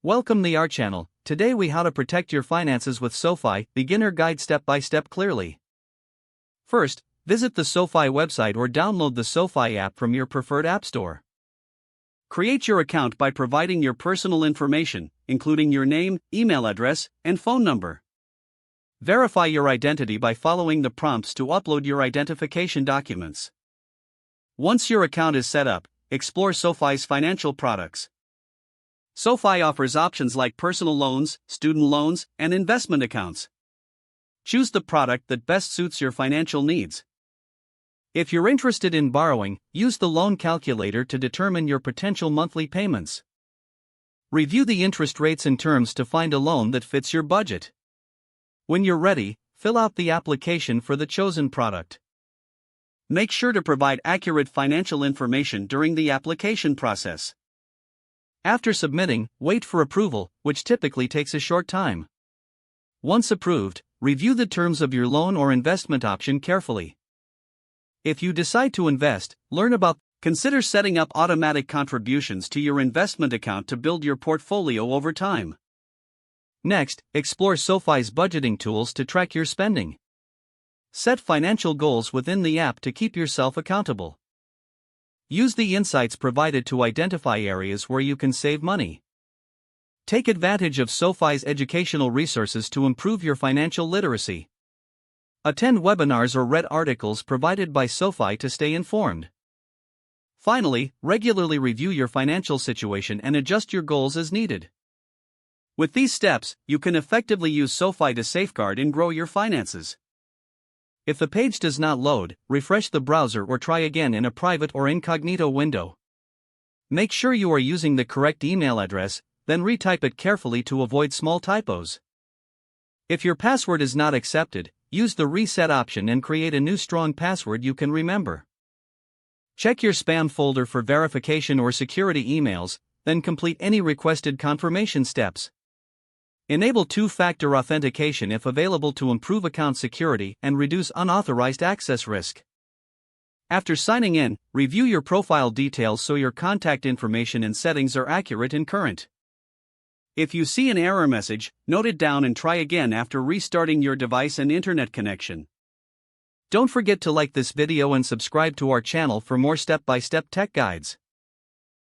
Welcome to our channel. Today we how to protect your finances with SoFi, beginner guide step by step clearly. First, visit the SoFi website or download the SoFi app from your preferred app store. Create your account by providing your personal information, including your name, email address, and phone number. Verify your identity by following the prompts to upload your identification documents. Once your account is set up, explore SoFi's financial products. SoFi offers options like personal loans, student loans, and investment accounts. Choose the product that best suits your financial needs. If you're interested in borrowing, use the loan calculator to determine your potential monthly payments. Review the interest rates and terms to find a loan that fits your budget. When you're ready, fill out the application for the chosen product. Make sure to provide accurate financial information during the application process. After submitting, wait for approval, which typically takes a short time. Once approved, review the terms of your loan or investment option carefully. If you decide to invest, consider setting up automatic contributions to your investment account to build your portfolio over time. Next, explore SoFi's budgeting tools to track your spending. Set financial goals within the app to keep yourself accountable. Use the insights provided to identify areas where you can save money. Take advantage of SoFi's educational resources to improve your financial literacy. Attend webinars or read articles provided by SoFi to stay informed. Finally, regularly review your financial situation and adjust your goals as needed. With these steps, you can effectively use SoFi to safeguard and grow your finances. If the page does not load, refresh the browser or try again in a private or incognito window. Make sure you are using the correct email address, then retype it carefully to avoid small typos. If your password is not accepted, use the reset option and create a new strong password you can remember. Check your spam folder for verification or security emails, then complete any requested confirmation steps. Enable two-factor authentication if available to improve account security and reduce unauthorized access risk. After signing in, review your profile details so your contact information and settings are accurate and current. If you see an error message, note it down and try again after restarting your device and internet connection. Don't forget to like this video and subscribe to our channel for more step-by-step tech guides.